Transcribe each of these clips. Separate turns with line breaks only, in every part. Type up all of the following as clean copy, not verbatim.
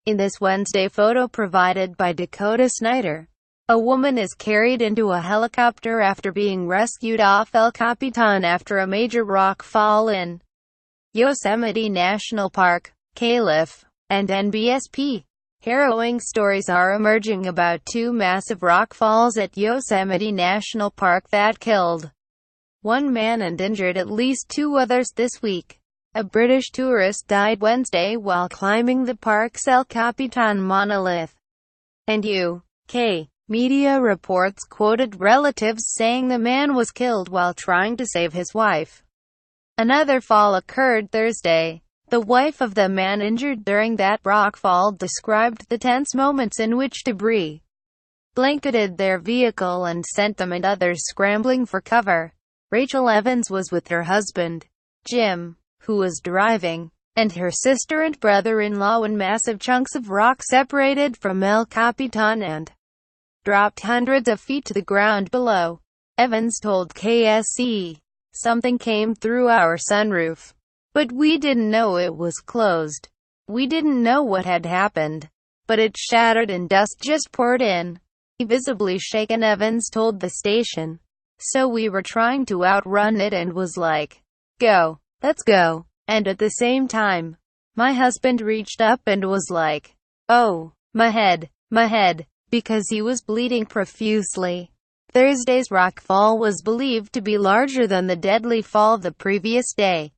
In this Wednesday photo provided by Dakota Snider, a woman is carried into a helicopter after being rescued off El Capitan after a major rock fall in Yosemite National Park, Calif, and nbsp. Harrowing stories are emerging about two massive rock falls at Yosemite National Park that killed one man and injured at least two others this week. A British tourist died Wednesday while climbing the park's El Capitan monolith, and UK media reports quoted relatives saying the man was killed while trying to save his wife. Another fall occurred Thursday. The wife of the man injured during that rock fall described the tense moments in which debris blanketed their vehicle and sent them and others scrambling for cover. Rachel Evans was with her husband, Jim, who was driving, and her sister and brother-in-law when massive chunks of rock separated from El Capitan and dropped hundreds of feet to the ground below. Evans told KSE, "Something came through our sunroof. But we didn't know it was closed. We didn't know what had happened. But it shattered and dust just poured in." Visibly shaken, Evans told the station. "So we were trying to outrun it and was like, go, let's go. And at the same time, my husband reached up and was like, oh, my head, because he was bleeding profusely." Thursday's rock fall was believed to be larger than the deadly fall the previous day.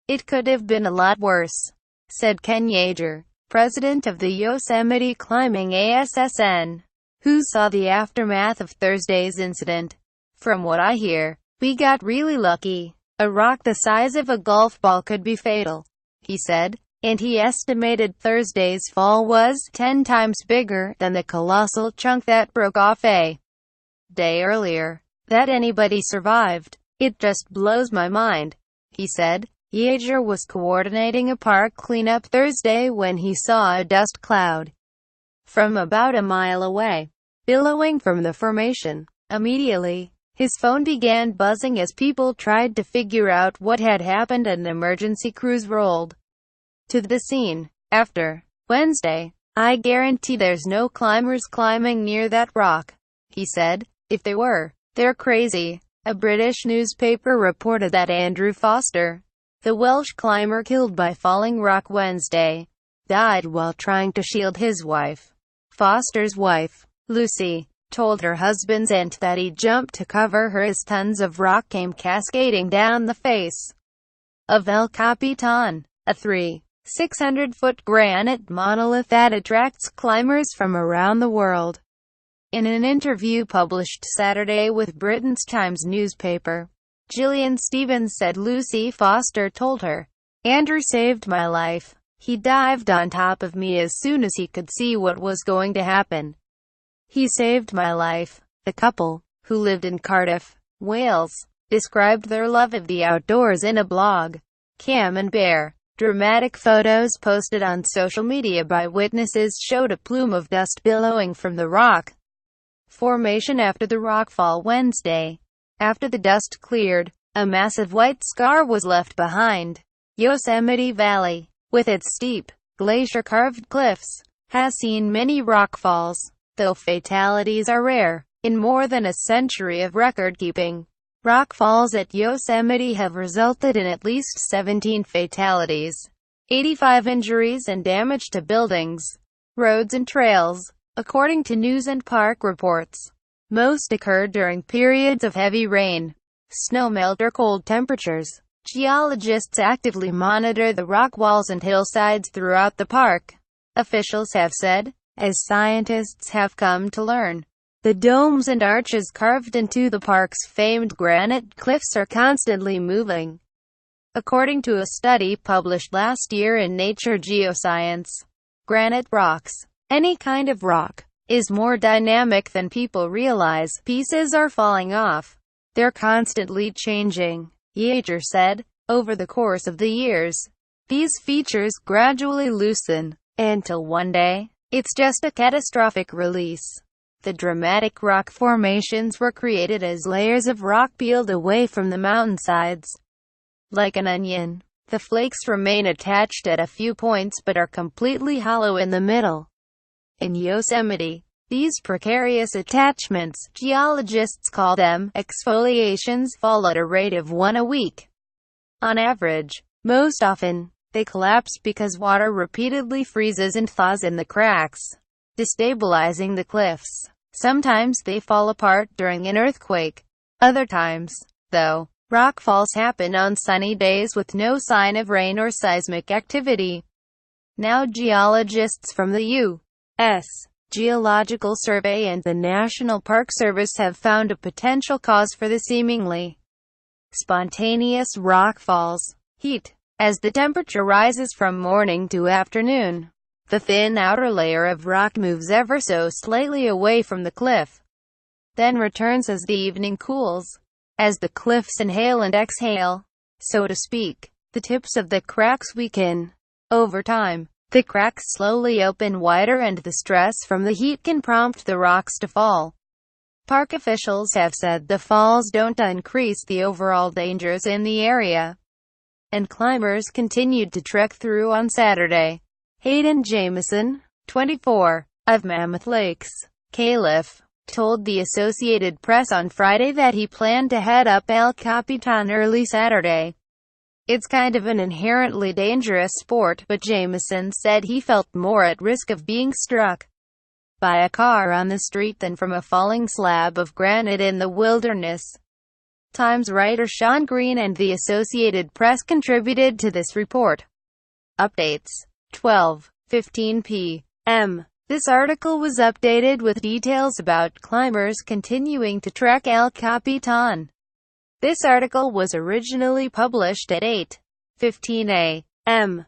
"It could have been a lot worse," said Ken Yeager, president of the Yosemite Climbing Assn, who saw the aftermath of Thursday's incident. "From what I hear, we got really lucky. A rock the size of a golf ball could be fatal," he said, and he estimated Thursday's fall was 10 times bigger than the colossal chunk that broke off a day earlier. "That anybody survived, it just blows my mind," he said. Yeager was coordinating a park cleanup Thursday when he saw a dust cloud from about a mile away, billowing from the formation. Immediately, his phone began buzzing as people tried to figure out what had happened and emergency crews rolled to the scene. After Wednesday, "I guarantee there's no climbers climbing near that rock," he said. "If they were, they're crazy." A British newspaper reported that Andrew Foster, the Welsh climber killed by falling rock Wednesday, died while trying to shield his wife. Foster's wife, Lucy, told her husband's aunt that he jumped to cover her as tons of rock came cascading down the face of El Capitan, a 600-foot granite monolith that attracts climbers from around the world. In an interview published Saturday with Britain's Times newspaper, Gillian Stevens said Lucy Foster told her, "Andrew saved my life. He dived on top of me as soon as he could see what was going to happen. He saved my life." The couple, who lived in Cardiff, Wales, described their love of the outdoors in a blog. Cam and Bear. Dramatic photos posted on social media by witnesses showed a plume of dust billowing from the rock formation after the rockfall Wednesday. After the dust cleared, a massive white scar was left behind. Yosemite Valley, with its steep, glacier-carved cliffs, has seen many rockfalls, though fatalities are rare. In more than a century of record-keeping, rockfalls at Yosemite have resulted in at least 17 fatalities, 85 injuries and damage to buildings, roads and trails, according to News and Park reports. Most occurred during periods of heavy rain, snowmelt or cold temperatures. Geologists actively monitor the rock walls and hillsides throughout the park, officials have said, as scientists have come to learn. The domes and arches carved into the park's famed granite cliffs are constantly moving. According to a study published last year in Nature Geoscience, granite rocks, any kind of rock, is more dynamic than people realize. Pieces are falling off. They're constantly changing, Yeager said. Over the course of the years, these features gradually loosen, until one day, it's just a catastrophic release. The dramatic rock formations were created as layers of rock peeled away from the mountainsides, like an onion. The flakes remain attached at a few points but are completely hollow in the middle. In Yosemite, these precarious attachments, geologists call them exfoliations, fall at a rate of 1 a week. On average. Most often, they collapse because water repeatedly freezes and thaws in the cracks, destabilizing the cliffs. Sometimes they fall apart during an earthquake. Other times, though, rockfalls happen on sunny days with no sign of rain or seismic activity. Now geologists from the U.S. Geological Survey and the National Park Service have found a potential cause for the seemingly spontaneous rockfalls: heat. As the temperature rises from morning to afternoon, the thin outer layer of rock moves ever so slightly away from the cliff, then returns as the evening cools. As the cliffs inhale and exhale, so to speak, the tips of the cracks weaken. Over time, the cracks slowly open wider and the stress from the heat can prompt the rocks to fall. Park officials have said the falls don't increase the overall dangers in the area, and climbers continued to trek through on Saturday. Hayden Jamieson, 24, of Mammoth Lakes, Calif, told the Associated Press on Friday that he planned to head up El Capitan early Saturday. It's kind of an inherently dangerous sport, but Jamieson said he felt more at risk of being struck by a car on the street than from a falling slab of granite in the wilderness. Times writer Sean Green and the Associated Press contributed to this report. Updates: 12:15 p.m. This article was updated with details about climbers continuing to trek El Capitan. This article was originally published at 8:15 a.m.